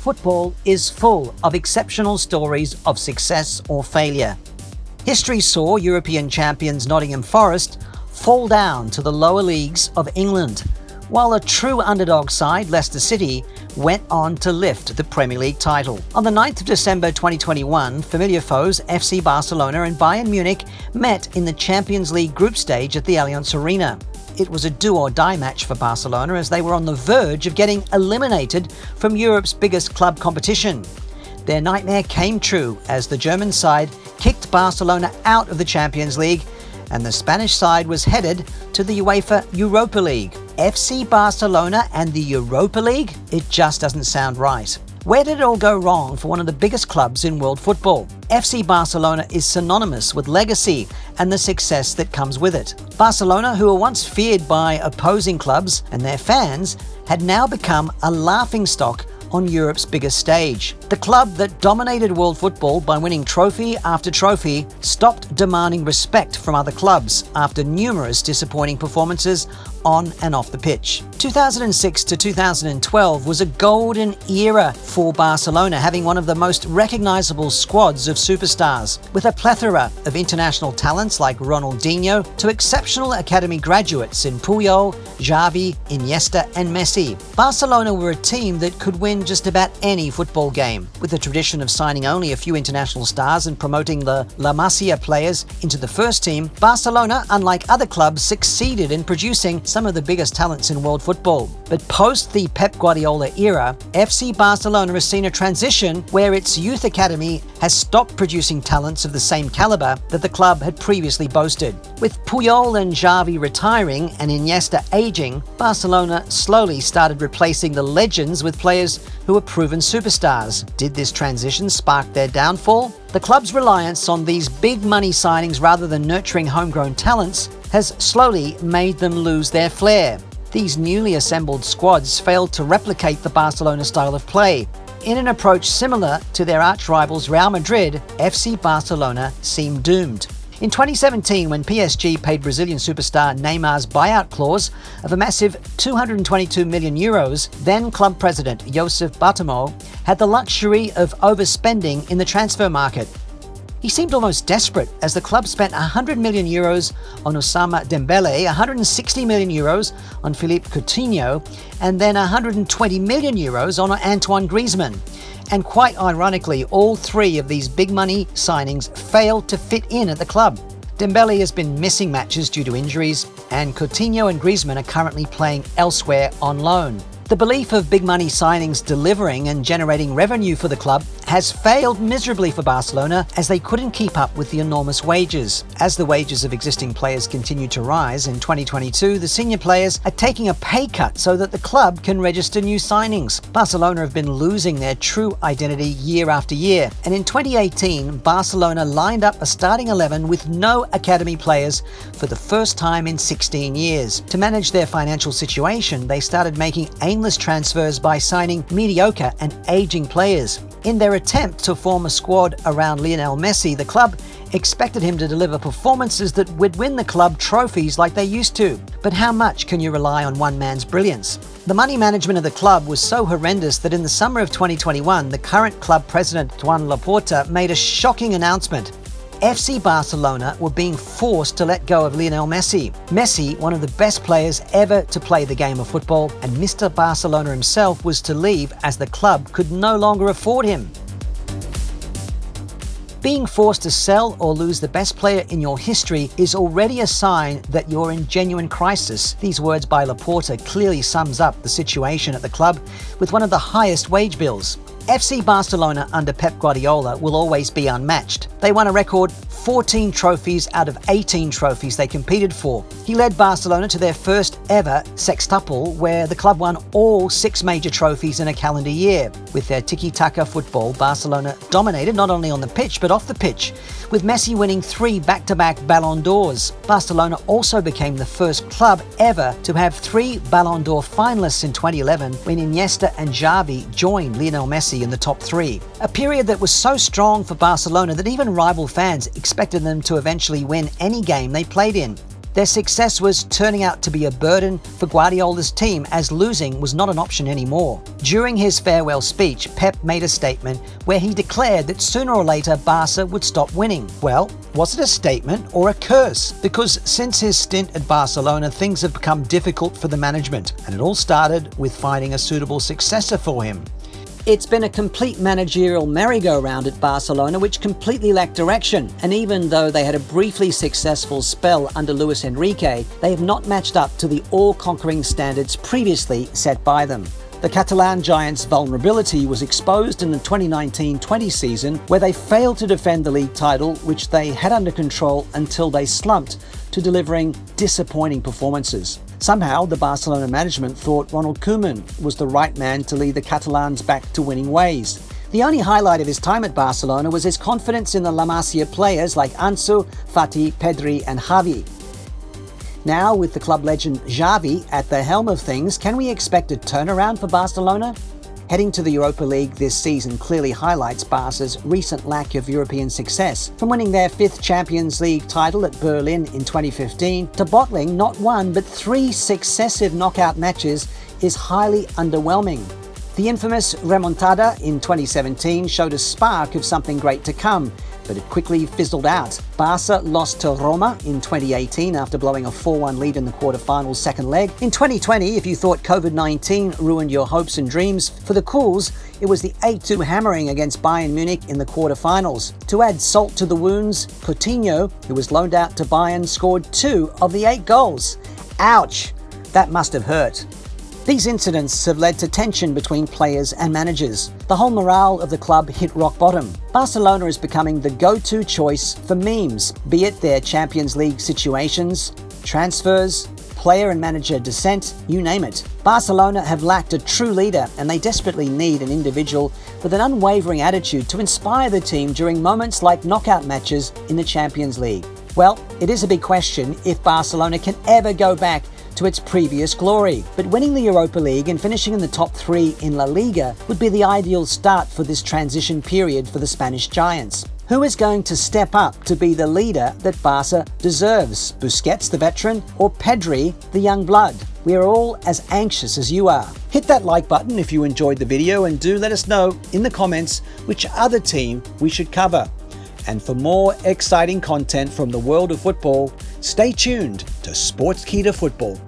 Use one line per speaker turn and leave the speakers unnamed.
Football is full of exceptional stories of success or failure. History saw European champions Nottingham Forest fall down to the lower leagues of England, while a true underdog side, Leicester City, went on to lift the Premier League title. On the 9th of December 2021, familiar foes FC Barcelona and Bayern Munich met in the Champions League group stage at the Allianz Arena. It was a do-or-die match for Barcelona as they were on the verge of getting eliminated from Europe's biggest club competition. Their nightmare came true as the German side kicked Barcelona out of the Champions League and the Spanish side was headed to the UEFA Europa League. FC Barcelona and the Europa League? It just doesn't sound right. Where did it all go wrong for one of the biggest clubs in world football? FC Barcelona is synonymous with legacy and the success that comes with it. Barcelona, who were once feared by opposing clubs and their fans, had now become a laughingstock on Europe's biggest stage. The club that dominated world football by winning trophy after trophy stopped demanding respect from other clubs after numerous disappointing performances on and off the pitch. 2006 to 2012 was a golden era for Barcelona, having one of the most recognizable squads of superstars, with a plethora of international talents like Ronaldinho to exceptional academy graduates in Puyol, Xavi, Iniesta and Messi. Barcelona were a team that could win just about any football game. With a tradition of signing only a few international stars and promoting the La Masia players into the first team, Barcelona, unlike other clubs, succeeded in producing some of the biggest talents in world football. But post the Pep Guardiola era, FC Barcelona has seen a transition where its youth academy has stopped producing talents of the same caliber that the club had previously boasted. With Puyol and Xavi retiring and Iniesta aging, Barcelona slowly started replacing the legends with players who were proven superstars. Did this transition spark their downfall? The club's reliance on these big money signings rather than nurturing homegrown talents has slowly made them lose their flair. These newly assembled squads failed to replicate the Barcelona style of play. In an approach similar to their arch-rivals Real Madrid, FC Barcelona seemed doomed. In 2017, when PSG paid Brazilian superstar Neymar's buyout clause of a massive €222 million, then club president Josep Bartomeu had the luxury of overspending in the transfer market. He seemed almost desperate as the club spent €100 million on Ousmane Dembele, €160 million on Philippe Coutinho, and then €120 million on Antoine Griezmann. And quite ironically, all three of these big money signings failed to fit in at the club. Dembele has been missing matches due to injuries, and Coutinho and Griezmann are currently playing elsewhere on loan. The belief of big money signings delivering and generating revenue for the club has failed miserably for Barcelona as they couldn't keep up with the enormous wages. As the wages of existing players continue to rise in 2022, the senior players are taking a pay cut so that the club can register new signings. Barcelona have been losing their true identity year after year, and in 2018, Barcelona lined up a starting 11 with no academy players for the first time in 16 years. To manage their financial situation, they started making aimless transfers by signing mediocre and aging players. In their attempt to form a squad around Lionel Messi, the club expected him to deliver performances that would win the club trophies like they used to. But how much can you rely on one man's brilliance? The money management of the club was so horrendous that in the summer of 2021, the current club president, Joan Laporta, made a shocking announcement. FC Barcelona were being forced to let go of Lionel Messi. Messi, one of the best players ever to play the game of football, and Mr. Barcelona himself was to leave as the club could no longer afford him. Being forced to sell or lose the best player in your history is already a sign that you're in genuine crisis. These words by Laporta clearly sums up the situation at the club with one of the highest wage bills. FC Barcelona under Pep Guardiola will always be unmatched. They won a record 14 trophies out of 18 trophies they competed for. He led Barcelona to their first ever sextuple, where the club won all 6 major trophies in a calendar year. With their tiki-taka football, Barcelona dominated not only on the pitch but off the pitch, with Messi winning 3 back-to-back Ballon d'Ors. Barcelona also became the first club ever to have 3 Ballon d'Or finalists in 2011 when Iniesta and Xavi joined Lionel Messi in the top 3. A period that was so strong for Barcelona that even rival fans expected them to eventually win any game they played in. Their success was turning out to be a burden for Guardiola's team, as losing was not an option anymore. During his farewell speech, Pep made a statement where he declared that sooner or later Barca would stop winning. Well, was it a statement or a curse? Because since his stint at Barcelona, things have become difficult for the management, and it all started with finding a suitable successor for him. It's been a complete managerial merry-go-round at Barcelona, which completely lacked direction, and even though they had a briefly successful spell under Luis Enrique, they have not matched up to the all-conquering standards previously set by them. The Catalan Giants' vulnerability was exposed in the 2019-20 season, where they failed to defend the league title, which they had under control until they slumped to delivering disappointing performances. Somehow, the Barcelona management thought Ronald Koeman was the right man to lead the Catalans back to winning ways. The only highlight of his time at Barcelona was his confidence in the La Masia players like Ansu, Fati, Pedri and Javi. Now, with the club legend Xavi at the helm of things, can we expect a turnaround for Barcelona? Heading to the Europa League this season clearly highlights Barca's recent lack of European success. From winning their 5th Champions League title at Berlin in 2015 to bottling not one but 3 successive knockout matches is highly underwhelming. The infamous remontada in 2017 showed a spark of something great to come, but it quickly fizzled out. Barca lost to Roma in 2018 after blowing a 4-1 lead in the quarterfinals' second leg. In 2020, if you thought COVID-19 ruined your hopes and dreams, for the Cools, it was the 8-2 hammering against Bayern Munich in the quarterfinals. To add salt to the wounds, Coutinho, who was loaned out to Bayern, scored 2 of the 8 goals. Ouch! That must have hurt. These incidents have led to tension between players and managers. The whole morale of the club hit rock bottom. Barcelona is becoming the go-to choice for memes, be it their Champions League situations, transfers, player and manager dissent, you name it. Barcelona have lacked a true leader, and they desperately need an individual with an unwavering attitude to inspire the team during moments like knockout matches in the Champions League. Well, it is a big question if Barcelona can ever go back to its previous glory. But winning the Europa League and finishing in the top 3 in La Liga would be the ideal start for this transition period for the Spanish Giants. Who is going to step up to be the leader that Barca deserves? Busquets, the veteran, or Pedri, the young blood? We are all as anxious as you are. Hit that like button if you enjoyed the video, and do let us know in the comments which other team we should cover. And for more exciting content from the world of football, stay tuned to Sportskeeda Football.